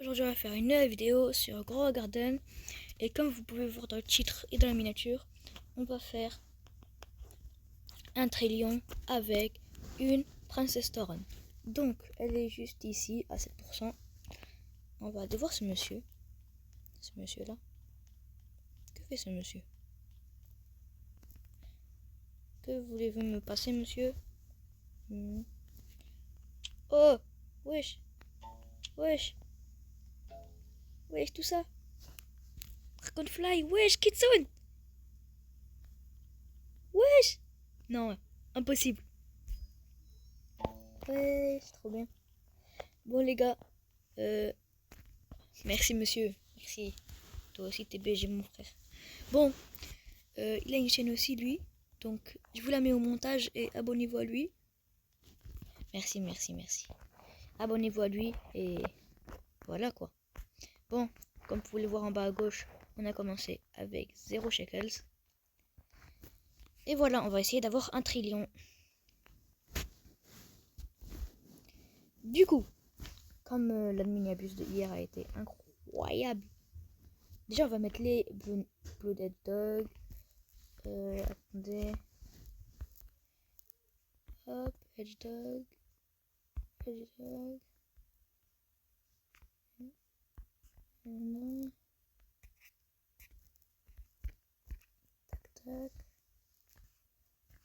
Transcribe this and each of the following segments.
Aujourd'hui on va faire une nouvelle vidéo sur Grow Garden. Et comme vous pouvez voir dans le titre et dans la miniature, on va faire un trillion avec une Princess Thorn. Donc elle est juste ici à 7%. On va aller voir ce monsieur. Ce monsieur là. Que fait ce monsieur? Que voulez-vous me passer, monsieur? Oh, wesh. Wesh. Wesh, tout ça. Dragonfly, wesh, Kitsune. Wesh. Non, impossible. Ouais, c'est trop bien. Bon les gars, merci monsieur, merci. Toi aussi t'es BG mon frère. Bon, il a une chaîne aussi lui, donc je vous la mets au montage et abonnez-vous à lui. Merci, merci, merci. Abonnez-vous à lui et voilà quoi. Bon, comme vous pouvez le voir en bas à gauche, on a commencé avec 0 shekels. Et voilà, on va essayer d'avoir un trillion. Du coup, comme la mini-abuse de hier a été incroyable. Déjà, on va mettre les Blooded Dog. Attendez. Hop, Hedge Dog. Hedge Dog. Tac, tac.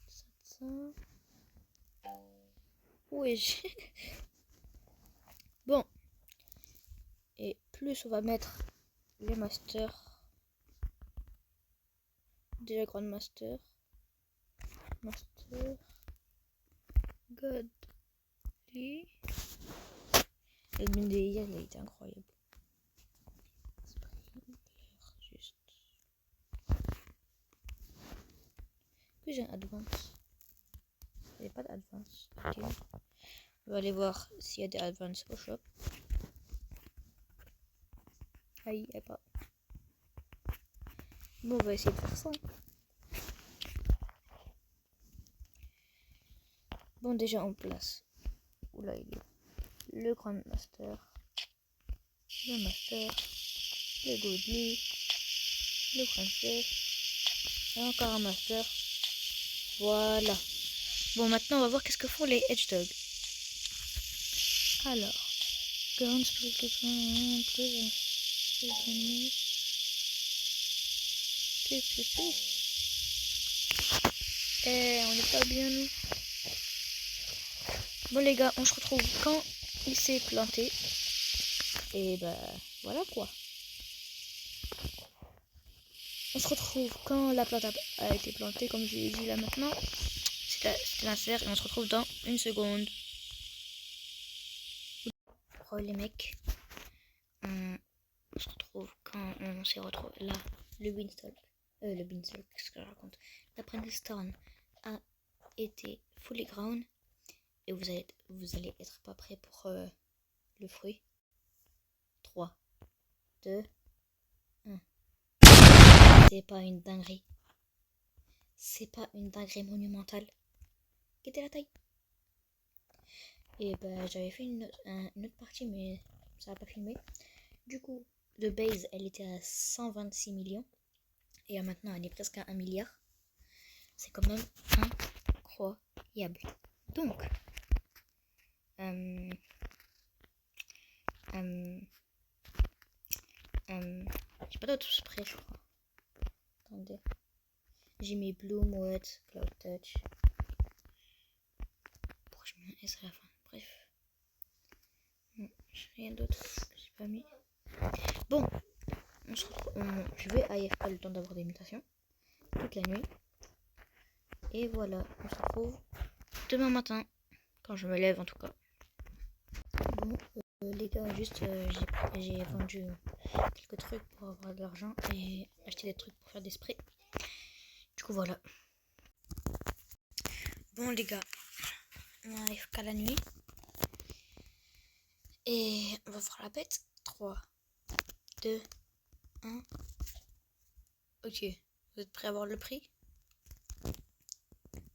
700. Oui. Bon. Et plus on va mettre les masters. Déjà Grand Master. Master. Godly. Le mine de hier, il a été incroyable. Juste. Que j'ai un advance. Il n'y a pas d'advance. Okay. On va aller voir s'il y a des advances au shop. Ah, il n'y a pas. Bon, on va essayer de faire ça. Bon, déjà en place. Oula, il est le Grand Master. Le Master. Le Godly. Le Princess. Et encore un Master. Voilà. Bon, maintenant, on va voir qu'est-ce que font les Hedge Dogs. Alors. Grand Spirit on n'est pas bien nous. Bon les gars, on se retrouve quand il s'est planté. Et bah voilà quoi. On se retrouve quand la plante a été plantée, comme je l'ai dit là maintenant. C'était l'insert et on se retrouve dans une seconde. Oh les mecs. On se retrouve quand on s'est retrouvé là. Le Beanstalk. Le Beanstalk, qu'est-ce que je raconte? La Princess Thorn a été fully ground. Et vous allez être pas prêt pour le fruit. 3, 2, 1. C'est pas une dinguerie. C'est pas une dinguerie monumentale. Quelle était la taille? Et bah j'avais fait une autre partie mais ça n'a pas filmé. Du coup, de base elle était à 126 millions. Et maintenant elle est presque à 1 milliard. C'est quand même incroyable. Donc, j'ai pas d'autres sprays je crois. Attendez. J'ai mis Bloom, Wet, Cloud Touch. Pourquoi je mets un S à la fin? Bref. Non, j'ai rien d'autre que j'ai pas mis. Bon, je vais à IFK le temps d'avoir des mutations. Toute la nuit. Et voilà, on se retrouve demain matin. Quand je me lève en tout cas. Bon, les gars, juste j'ai vendu quelques trucs pour avoir de l'argent et acheter des trucs pour faire des sprays. Du coup voilà. Bon les gars, on arrive qu'à la nuit. Et on va voir la bête. 3, 2, 1. Ok, vous êtes prêts à voir le prix?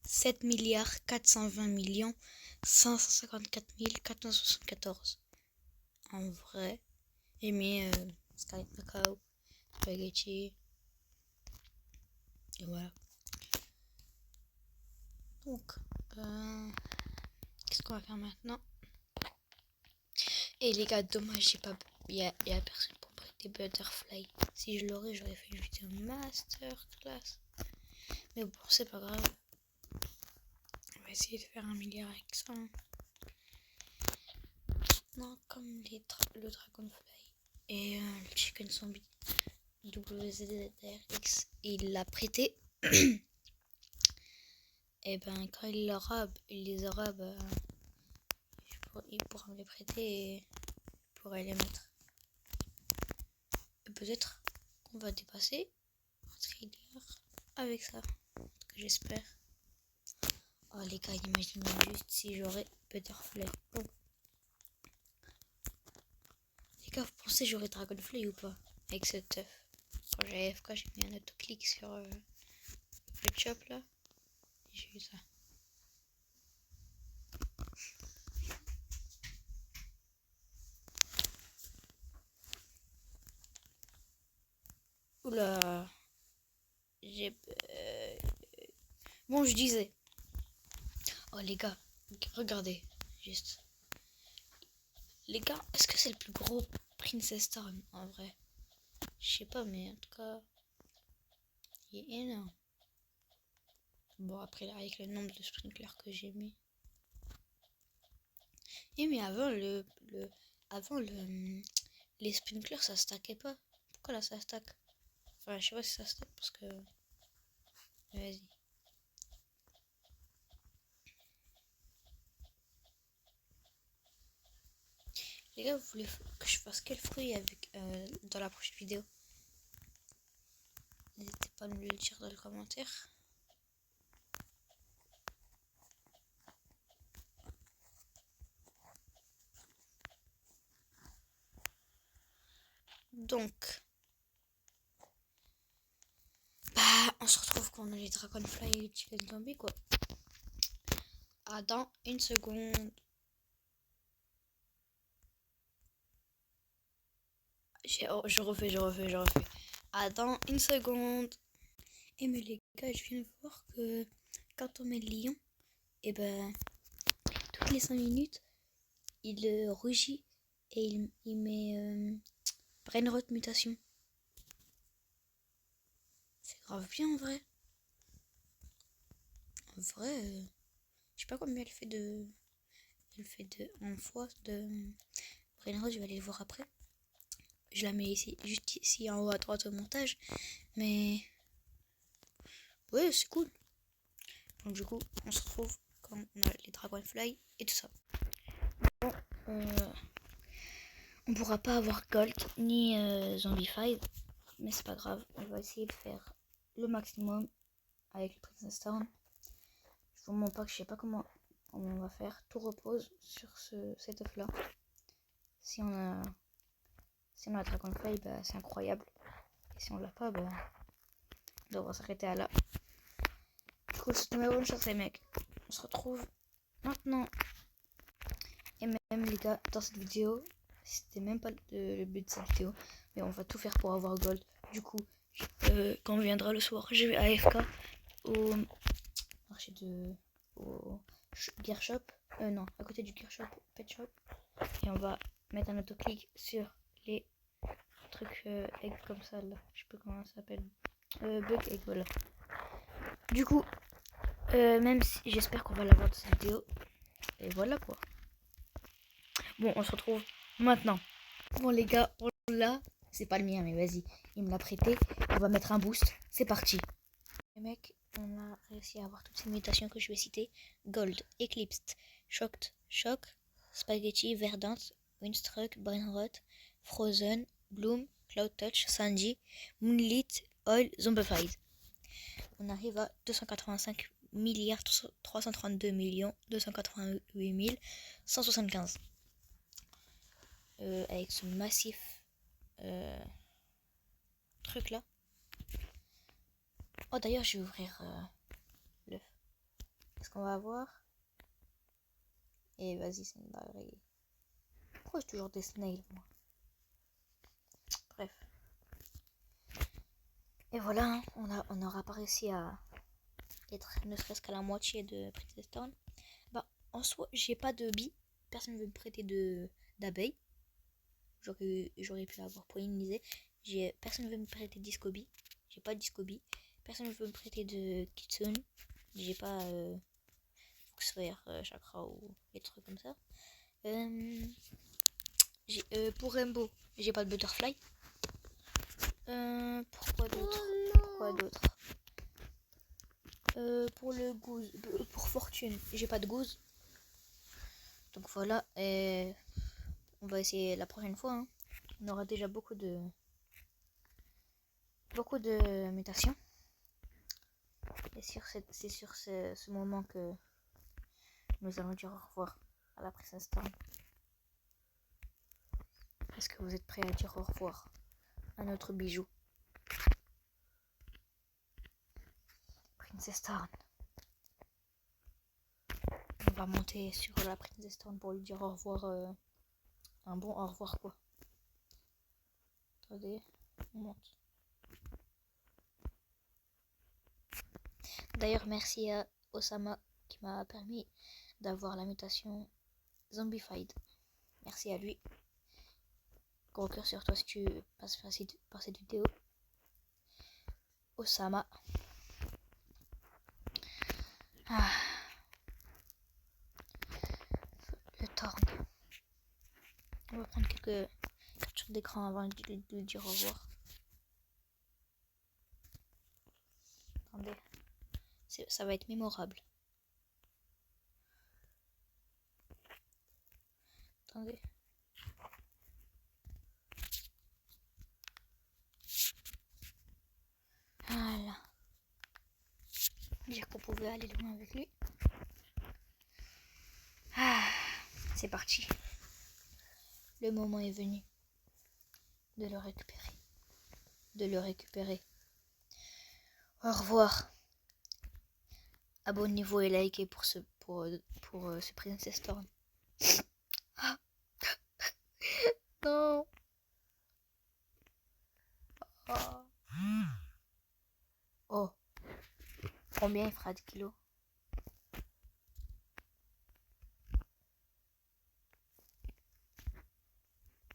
7 milliards 420 millions 554 474. En vrai, Amy, Scarlet Macao, Spaghetti. Et voilà. Donc, qu'est-ce qu'on va faire maintenant? Et les gars, dommage, j'ai pas. Il y a personne pour prêter Butterfly. Si je l'aurais, j'aurais fait une vidéo masterclass. Mais bon, c'est pas grave. On va essayer de faire 1 milliard avec ça. Non, comme le Dragonfly et le Chicken Zombie WZRX, il l'a prêté. Et ben, quand il les aura, bah, il pourra me les prêter et il pourra les mettre. Et peut-être qu'on va dépasser un thriller avec ça. En tout cas, j'espère. Oh les gars, imaginez juste si j'aurais Butterfly. Oh. Les gars, vous pensez j'aurais Dragonfly ou pas? Avec cette œuf. Quand j'ai AFK, j'ai mis un autoclic sur le pet shop là. Et j'ai eu ça. Oula. J'ai. Bon, je disais. Oh les gars, regardez. Juste. Les gars, est-ce que c'est le plus gros Princess Storm en vrai? Je sais pas, mais en tout cas, il est énorme. Bon, après, là, avec le nombre de sprinklers que j'ai mis. Et mais avant, les sprinklers, ça stackait pas. Pourquoi là, ça stack? Enfin, je sais pas si ça stack parce que. Vas-y. Les gars, vous voulez que je fasse quel fruit avec dans la prochaine vidéo? N'hésitez pas à me le dire dans le commentaire. Donc, bah, on se retrouve quand on a les Dragonfly et les Chicken Zombie, quoi. Ah, dans une seconde. Je refais. Ah, dans une seconde. Et mais les gars, je viens de voir que quand on met le lion, et ben, toutes les 5 minutes, il rugit et il met Brainrot mutation. C'est grave bien en vrai. En vrai, je sais pas combien elle fait de. Elle fait de en fois de Brainrot, je vais aller le voir après. Je la mets ici, juste ici en haut à droite au montage. Mais ouais, c'est cool. Donc du coup, on se retrouve quand on a les Dragonfly et tout ça. Bon, on pourra pas avoir Gold ni Zombified, mais c'est pas grave. On va essayer de faire le maximum avec le Princess Town. Je vous montre pas que je sais pas comment on va faire. Tout repose sur cette œuf là. Si on a Dragonfly, bah, c'est incroyable. Et si on l'a pas, bah, on devra s'arrêter à là. Du coup, c'est une bonne chance les mecs. On se retrouve maintenant. Et même les gars, dans cette vidéo, c'était même pas le but de cette vidéo, mais on va tout faire pour avoir Gold. Du coup, quand on viendra le soir, je vais à AFK au marché au Gear Shop. Non, à côté du Gear Shop, Pet Shop. Et on va mettre un autoclic sur les trucs egg comme ça là. Je sais pas comment ça s'appelle. Bug egg, voilà. Du coup, même si j'espère qu'on va l'avoir dans cette vidéo. Et voilà quoi. Bon, on se retrouve maintenant. Bon les gars, on l'a. C'est pas le mien, mais vas-y. Il me l'a prêté. On va mettre un boost. C'est parti. Les mecs, on a réussi à avoir toutes ces mutations que je vais citer. Gold, Eclipsed, Shocked, Shock, Spaghetti, Verdant, Windstruck, Brainrot, Frozen, Bloom, Cloud Touch, Sanji, Moonlit, Oil, Zombified. On arrive à 285 milliards 332 millions 288 175. Avec ce massif truc là. Oh d'ailleurs je vais ouvrir l'œuf. Qu'est-ce qu'on va avoir? Et vas-y c'est une dinguerie. Pourquoi j'ai toujours des snails moi? Et voilà, hein, on n'aura pas réussi à être ne serait-ce qu'à la moitié de Princess Town. Bah, en soi, j'ai pas de billes. Personne ne veut me prêter d'abeilles. J'aurais pu l'avoir pour une personne ne veut me prêter de Discoby. J'ai pas de Discoby. Personne ne veut me prêter de Kitsune. J'ai pas Foxfire, Chakra ou des trucs comme ça. Pour Rainbow, j'ai pas de Butterfly. Pourquoi d'autre Pour le Goose, pour Fortune, j'ai pas de Goose. Donc voilà, on va essayer la prochaine fois. Hein. On aura déjà beaucoup de mutations. Et c'est sur ce moment que nous allons dire au revoir à la Princess Town. Est-ce que vous êtes prêts à dire au revoir à notre bijou Princess Town? On va monter sur la Princess Town pour lui dire au revoir. Un bon au revoir quoi. Attendez, on monte. D'ailleurs, merci à Osama qui m'a permis d'avoir la mutation Zombified. Merci à lui. Gros cœur sur toi si tu passes par cette vidéo. Osama. Ah. Le Torn. On va prendre quelques captures d'écran avant de lui dire au revoir. Attendez. Ça va être mémorable. Attendez. Voilà. Dire qu'on pouvait aller loin avec lui. Ah, c'est parti. Le moment est venu de le récupérer. Au revoir. Abonnez-vous et likez pour ce Princess Storm. Non. Oh. Combien il fera de kilos?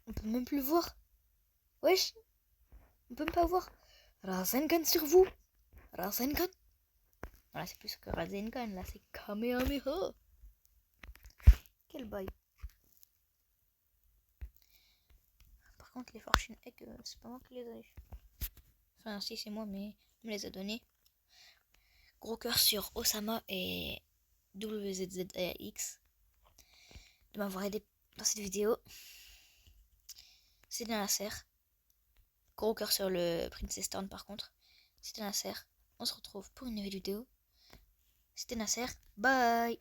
On peut même plus voir. Wesh. On peut même pas voir. Rasengan sur vous. Rasengan. Là c'est plus que Rasengan. Là c'est Kamehameha. Quel bail. Par contre les Fortune Egg, c'est pas moi qui les ai. Enfin si c'est moi mais on me les a donnés. Gros cœur sur Osama et WZZAX de m'avoir aidé dans cette vidéo. C'était Nasser. Gros cœur sur le Princess Town par contre. C'était Nasser. On se retrouve pour une nouvelle vidéo. C'était Nasser. Bye.